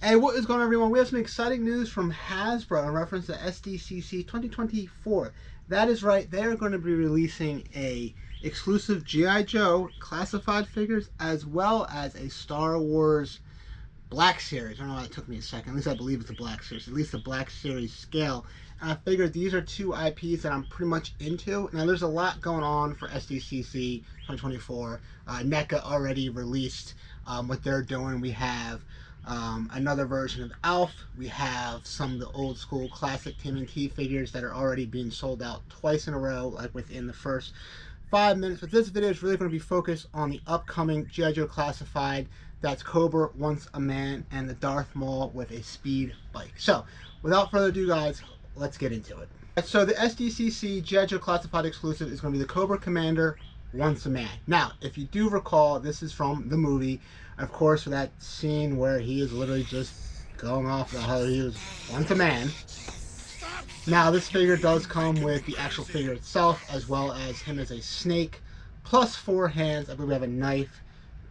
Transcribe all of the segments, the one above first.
Hey, what is going on, everyone? We have some exciting news from Hasbro in reference to SDCC 2024. That is right, they are going to be releasing a exclusive G.I. Joe classified figures as well as a Star Wars Black Series. I don't know why it took me a second. At least I believe it's a Black Series. At least the Black Series scale. And I figured these are two IPs that I'm pretty much into. Now, there's a lot going on for SDCC 2024. NECA already released what they're doing. We have another version of Alf. We have some of the old school classic TMNT figures that are already being sold out twice in a row, like within the first 5 minutes. But this video is really going to be focused on the upcoming G.I. Joe classified. That's Cobra Once a Man and the Darth Maul with a speed bike. So without further ado, guys, let's get into it. So the SDCC G.I. Joe classified exclusive is going to be the Cobra Commander Once a Man. Now, if you do recall, this is from the movie. Of course, for that scene where he is literally just going off the how he was once a man. Now, this figure does come with the actual figure itself, as well as him as a snake, plus 4 hands. I believe we have a knife,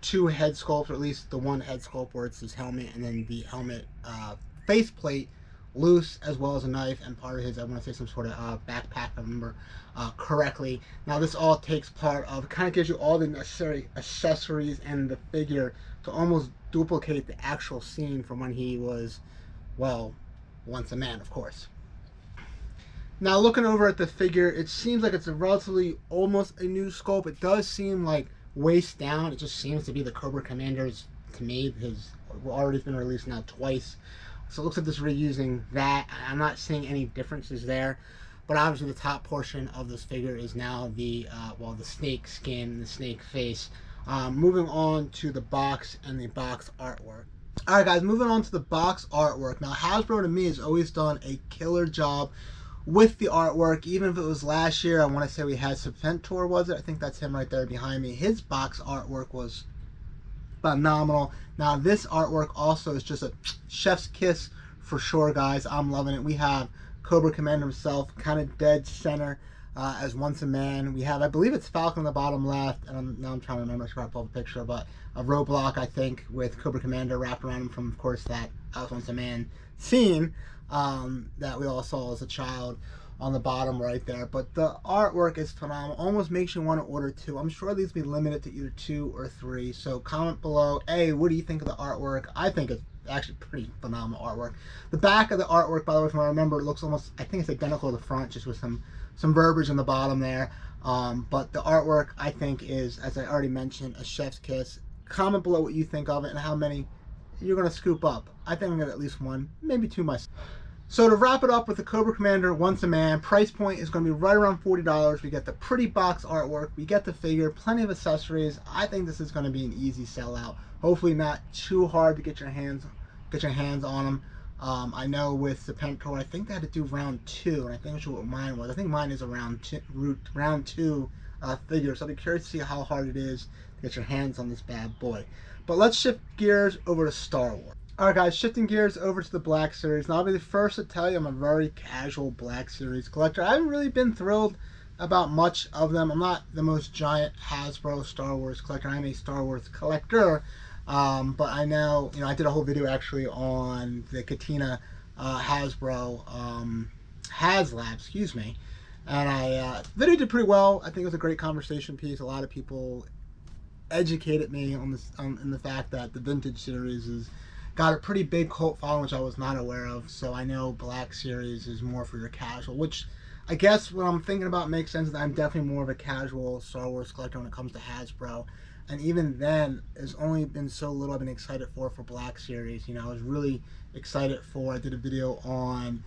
2 head sculpts, or at least the one head sculpt where it's his helmet, and then the helmet faceplate loose, as well as a knife, and part of his, I want to say, some sort of backpack, if I remember correctly. Now, this all takes part of, kind of gives you all the necessary accessories and the figure to almost duplicate the actual scene from when he was, well, once a man, of course. Now, looking over at the figure, it seems like it's a relatively almost a new sculpt. It does seem like waist down. It just seems to be the Cobra Commander's, to me, has already been released now twice. So it looks like this is reusing that. I'm not seeing any differences there. But obviously the top portion of this figure is now the, the snake skin, the snake face. Moving on to the box and the box artwork. Alright guys, moving on to the box artwork. Now, Hasbro to me has always done a killer job with the artwork. Even if it was last year, I want to say we had Serpentor, was it? I think that's him right there behind me. His box artwork was phenomenal. Now, this artwork also is just a chef's kiss for sure, guys. I'm loving it. We have Cobra Commander himself, kind of dead center as Once a Man. We have, I believe it's Falcon on the bottom left, and now I'm trying to remember, I should probably pull up a picture, but a roadblock, I think, with Cobra Commander wrapped around him from, of course, that I Was Once a Man scene that we all saw as a child on the bottom right there. But the artwork is phenomenal. Almost makes you want to order 2. I'm sure these will be limited to either 2 or 3. So comment below, hey, what do you think of the artwork? I think it's actually pretty phenomenal artwork. The back of the artwork, by the way, from what I remember, it looks almost, I think it's identical to the front, just with some verbiage on the bottom there. But the artwork, I think, is, as I already mentioned, a chef's kiss. Comment below what you think of it and how many you're going to scoop up. I think I'm going to get at least 1, maybe 2 myself. So to wrap it up with the Cobra Commander Once a Man, price point is going to be right around $40. We get the pretty box artwork, we get the figure, plenty of accessories. I think this is going to be an easy sellout. Hopefully not too hard to get your hands on them. I know with Serpentor, I think they had to do round 2, and I think that's what mine was. I think mine is a round 2 figure, so I'll be curious to see how hard it is to get your hands on this bad boy. But let's shift gears over to Star Wars. Alright guys, shifting gears over to the Black Series. Now I'll be the first to tell you I'm a very casual Black Series collector. I haven't really been thrilled about much of them. I'm not the most giant Hasbro Star Wars collector. I'm a Star Wars collector. But I know, I did a whole video actually on the Katina Hasbro HasLab, excuse me. And the video did pretty well. I think it was a great conversation piece. A lot of people educated me on this, in the fact that the Vintage series is got a pretty big cult following, which I was not aware of. So I know Black Series is more for your casual, which I guess what I'm thinking about makes sense. I'm definitely more of a casual Star Wars collector when it comes to Hasbro. And even then, there's only been so little I've been excited for Black Series. I was really excited for, I did a video on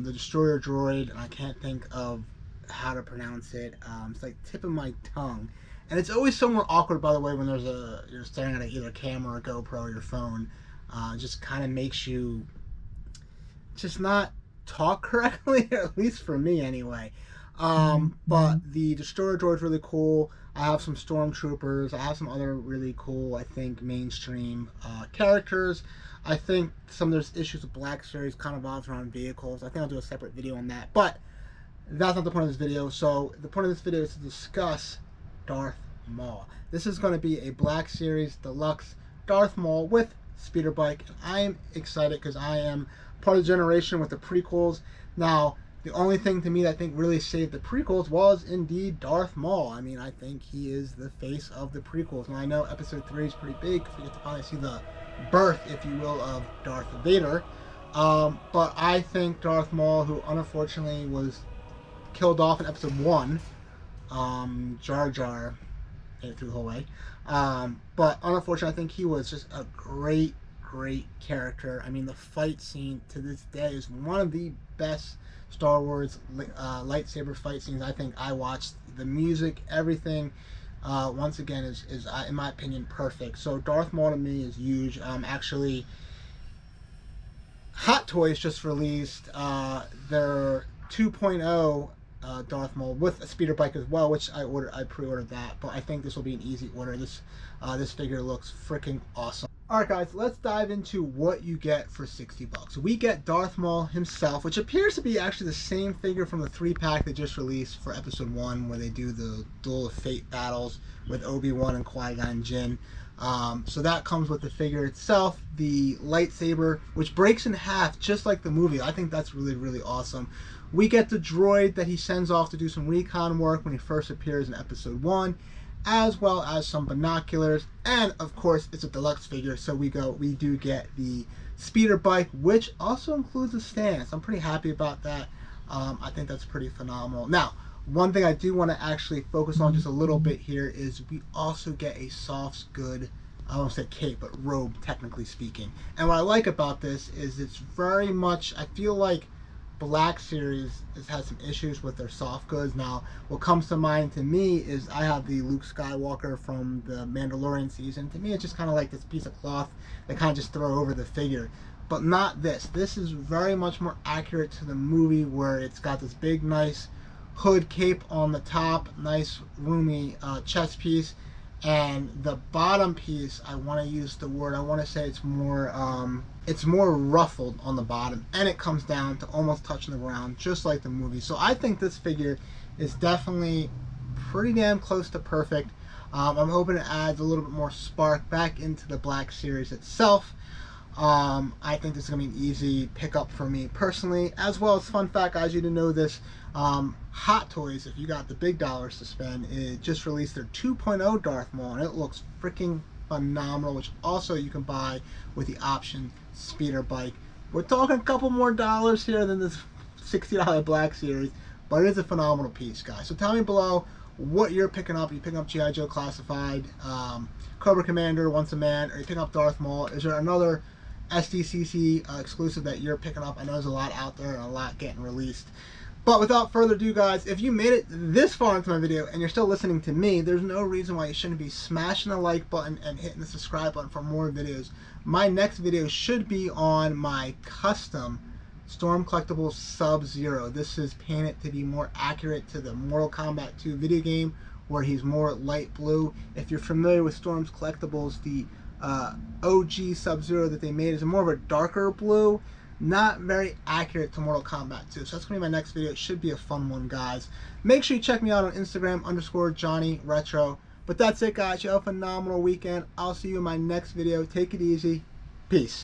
the Destroyer Droid, and I can't think of how to pronounce it. It's like tip of my tongue. And it's always somewhere awkward, by the way, when you're staring at either a camera or GoPro or your phone. Just kind of makes you just not talk correctly, at least for me anyway. But the Destroyer Droid is really cool. I have some Stormtroopers. I have some other really cool, I think, mainstream characters. I think some of those issues with Black Series kind of revolves around vehicles. I think I'll do a separate video on that. But that's not the point of this video. So the point of this video is to discuss Darth Maul. This is going to be a Black Series Deluxe Darth Maul with speeder bike, and I am excited because I am part of the generation with the prequels. Now, the only thing to me that I think really saved the prequels was indeed Darth Maul. I mean, I think he is the face of the prequels. Now, I know Episode 3 is pretty big because we get to finally see the birth, if you will, of Darth Vader. But I think Darth Maul, who unfortunately was killed off in Episode 1, Jar Jar made it through the whole way. But unfortunately, I think he was just a great character. I mean, the fight scene to this day is one of the best Star Wars lightsaber fight scenes I think I watched. The music, everything, once again, is in my opinion, perfect. So Darth Maul to me is huge. Actually, Hot Toys just released their 2.0 Darth Maul with a speeder bike as well, which I pre-ordered that, but I think this will be an easy order. This figure looks freaking awesome. Alright guys, let's dive into what you get for $60. We get Darth Maul himself, which appears to be actually the same figure from the 3-pack they just released for Episode 1, where they do the Duel of Fate battles with Obi-Wan and Qui-Gon Jinn. So that comes with the figure itself, the lightsaber, which breaks in half just like the movie. I think that's really awesome. We get the droid that he sends off to do some recon work when he first appears in Episode 1, as well as some binoculars, and of course it's a deluxe figure, so we do get the speeder bike, which also includes a stance. I'm pretty happy about that. I think that's pretty phenomenal. Now, one thing I do want to actually focus on just a little bit here is we also get a soft good, I won't say cape, but robe, technically speaking. And what I like about this is it's very much, I feel like Black Series has had some issues with their soft goods. Now, what comes to mind to me is I have the Luke Skywalker from the Mandalorian season. To me, it's just kind of like this piece of cloth they kind of just throw over the figure. But not this. This is very much more accurate to the movie, where it's got this big, nice hood cape on the top, nice, roomy chest piece. And the bottom piece, I want to use the word, I want to say it's more ruffled on the bottom, and it comes down to almost touching the ground, just like the movie. So I think this figure is definitely pretty damn close to perfect. I'm hoping it adds a little bit more spark back into the Black Series itself. I think this is going to be an easy pickup for me personally, as well as, fun fact, guys, you didn't know this, Hot Toys, if you got the big dollars to spend, it just released their 2.0 Darth Maul, and it looks freaking phenomenal, which also you can buy with the option speeder bike. We're talking a couple more dollars here than this $60 Black Series, but it is a phenomenal piece, guys. So tell me below what you're picking up. Are you picking up G.I. Joe Classified, Cobra Commander, Once a Man, or are you picking up Darth Maul? Is there another SDCC exclusive that you're picking up? I know there's a lot out there and a lot getting released. But without further ado, guys, if you made it this far into my video and you're still listening to me, there's no reason why you shouldn't be smashing the like button and hitting the subscribe button for more videos. My next video should be on my custom Storm Collectibles Sub-Zero. This is painted to be more accurate to the Mortal Kombat 2 video game, where he's more light blue. If you're familiar with Storm's Collectibles, the OG Sub-Zero that they made is more of a darker blue, not very accurate to Mortal Kombat 2. So that's going to be my next video. It should be a fun one, guys. Make sure you check me out on Instagram, _JohnnyRetro. But that's it, guys. You have a phenomenal weekend. I'll see you in my next video. Take it easy. Peace.